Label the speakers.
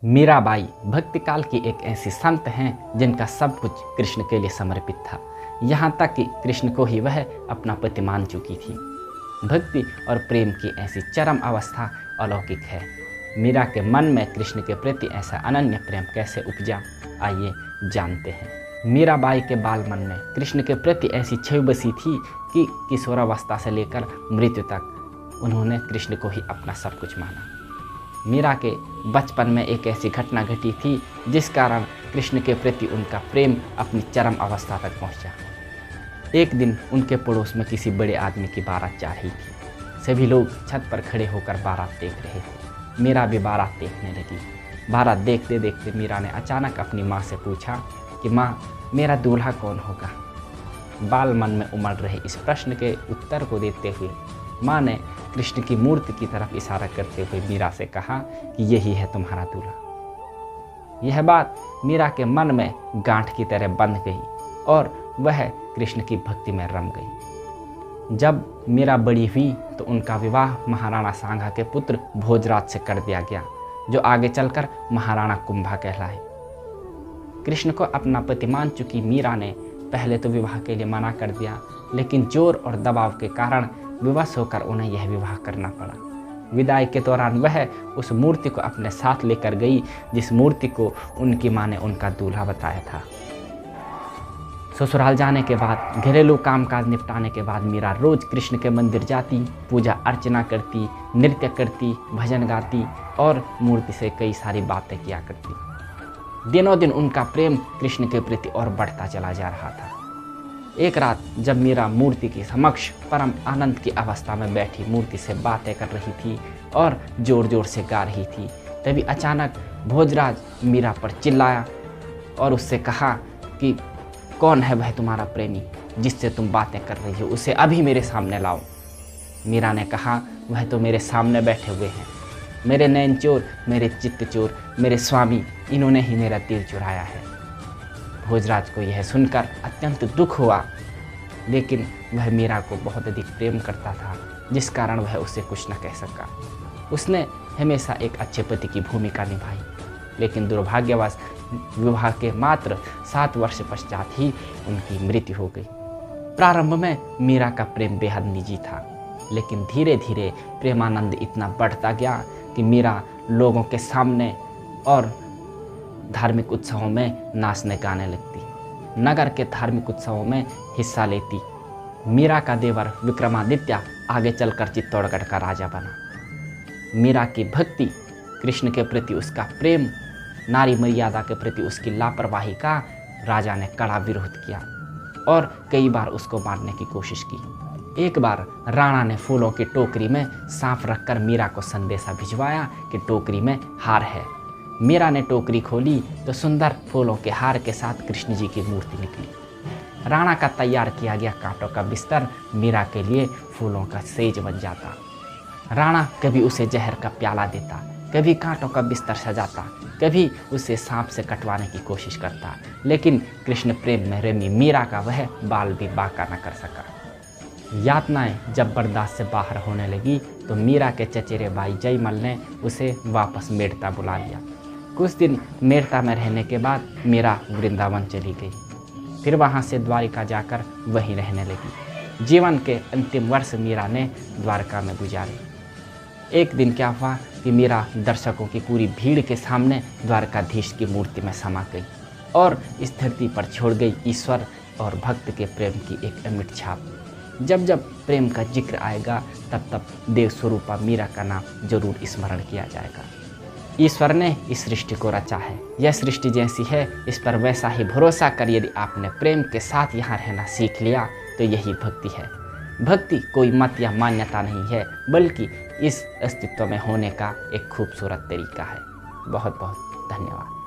Speaker 1: मीराबाई भक्ति काल की एक ऐसी संत हैं जिनका सब कुछ कृष्ण के लिए समर्पित था। यहाँ तक कि कृष्ण को ही वह अपना पति मान चुकी थी। भक्ति और प्रेम की ऐसी चरम अवस्था अलौकिक है। मीरा के मन में कृष्ण के प्रति ऐसा अनन्य प्रेम कैसे उपजा, आइए जानते हैं। मीराबाई के बाल मन में कृष्ण के प्रति ऐसी छवि बसी थी कि किशोरावस्था से लेकर मृत्यु तक उन्होंने कृष्ण को ही अपना सब कुछ माना। मीरा के बचपन में एक ऐसी घटना घटी थी जिस कारण कृष्ण के प्रति उनका प्रेम अपनी चरम अवस्था तक पहुंचा। एक दिन उनके पड़ोस में किसी बड़े आदमी की बारात जा रही थी। सभी लोग छत पर खड़े होकर बारात देख रहे थे। मीरा भी बारात देखने लगी। बारात देखते देखते मीरा ने अचानक अपनी माँ से पूछा कि माँ, मेरा दूल्हा कौन होगा। बाल मन में उमड़ रहे इस प्रश्न के उत्तर को देते हुए माँ ने कृष्ण की मूर्ति की तरफ इशारा करते हुए मीरा से कहा कि यही है तुम्हारा दूल्हा। यह बात मीरा के मन में गांठ की तरह बंध गई और वह कृष्ण की भक्ति में रम गई। जब मीरा बड़ी हुई तो उनका विवाह महाराणा सांगा के पुत्र भोजराज से कर दिया गया, जो आगे चलकर महाराणा कुंभा कहलाए। कृष्ण को अपना पति मान चुकी मीरा ने पहले तो विवाह के लिए मना कर दिया, लेकिन जोर और दबाव के कारण विवश होकर उन्हें यह विवाह करना पड़ा। विदाई के दौरान वह उस मूर्ति को अपने साथ लेकर गई जिस मूर्ति को उनकी मां ने उनका दूल्हा बताया था। ससुराल जाने के बाद घरेलू कामकाज निपटाने के बाद मीरा रोज कृष्ण के मंदिर जाती, पूजा अर्चना करती, नृत्य करती, भजन गाती और मूर्ति से कई सारी बातें किया करती। दिनों दिन उनका प्रेम कृष्ण के प्रति और बढ़ता चला जा रहा था। एक रात जब मीरा मूर्ति के समक्ष परम आनंद की अवस्था में बैठी मूर्ति से बातें कर रही थी और जोर जोर से गा रही थी, तभी अचानक भोजराज मीरा पर चिल्लाया और उससे कहा कि कौन है वह तुम्हारा प्रेमी जिससे तुम बातें कर रही हो, उसे अभी मेरे सामने लाओ। मीरा ने कहा, वह तो मेरे सामने बैठे हुए हैं, मेरे नैन चोर, मेरे चित्त चोर, मेरे स्वामी, इन्होंने ही मेरा दिल चुराया है। भोजराज को यह सुनकर अत्यंत दुख हुआ, लेकिन वह मीरा को बहुत अधिक प्रेम करता था, जिस कारण वह उससे कुछ न कह सका। उसने हमेशा एक अच्छे पति की भूमिका निभाई, लेकिन दुर्भाग्यवश विवाह के मात्र 7 वर्ष पश्चात ही उनकी मृत्यु हो गई। प्रारंभ में मीरा का प्रेम बेहद निजी था, लेकिन धीरे धीरे प्रेमानंद इतना बढ़ता गया कि मीरा लोगों के सामने और धार्मिक उत्सवों में नाचने गाने लगती, नगर के धार्मिक उत्सवों में हिस्सा लेती। मीरा का देवर विक्रमादित्य आगे चलकर चित्तौड़गढ़ का राजा बना। मीरा की भक्ति, कृष्ण के प्रति उसका प्रेम, नारी मर्यादा के प्रति उसकी लापरवाही का राजा ने कड़ा विरोध किया और कई बार उसको मारने की कोशिश की। एक बार राणा ने फूलों की टोकरी में सांप रखकर मीरा को संदेशा भिजवाया कि टोकरी में हार है। मीरा ने टोकरी खोली तो सुंदर फूलों के हार के साथ कृष्ण जी की मूर्ति निकली। राणा का तैयार किया गया कांटों का बिस्तर मीरा के लिए फूलों का सेज बन जाता। राणा कभी उसे जहर का प्याला देता, कभी कांटों का बिस्तर सजाता, कभी उसे सांप से कटवाने की कोशिश करता, लेकिन कृष्ण प्रेम में रमी मीरा का वह बाल भी बांका न कर सका। यातनाएं जब बर्दाश्त से बाहर होने लगी तो मीरा के चचेरे भाई जयमल ने उसे वापस मेड़ता बुला लिया। कुछ दिन मेड़ता में रहने के बाद मीरा वृंदावन चली गई, फिर वहाँ से द्वारिका जाकर वहीं रहने लगी। जीवन के अंतिम वर्ष मीरा ने द्वारका में गुजारे। एक दिन क्या हुआ कि मीरा दर्शकों की पूरी भीड़ के सामने द्वारकाधीश की मूर्ति में समा गई और इस धरती पर छोड़ गई ईश्वर और भक्त के प्रेम की एक अमिट छाप। जब जब प्रेम का जिक्र आएगा तब तब देव स्वरूपा मीरा का नाम जरूर स्मरण किया जाएगा। ईश्वर ने इस सृष्टि को रचा है, यह सृष्टि जैसी है इस पर वैसा ही भरोसा कर यदि आपने प्रेम के साथ यहाँ रहना सीख लिया तो यही भक्ति है। भक्ति कोई मत या मान्यता नहीं है, बल्कि इस अस्तित्व में होने का एक खूबसूरत तरीका है। बहुत बहुत धन्यवाद।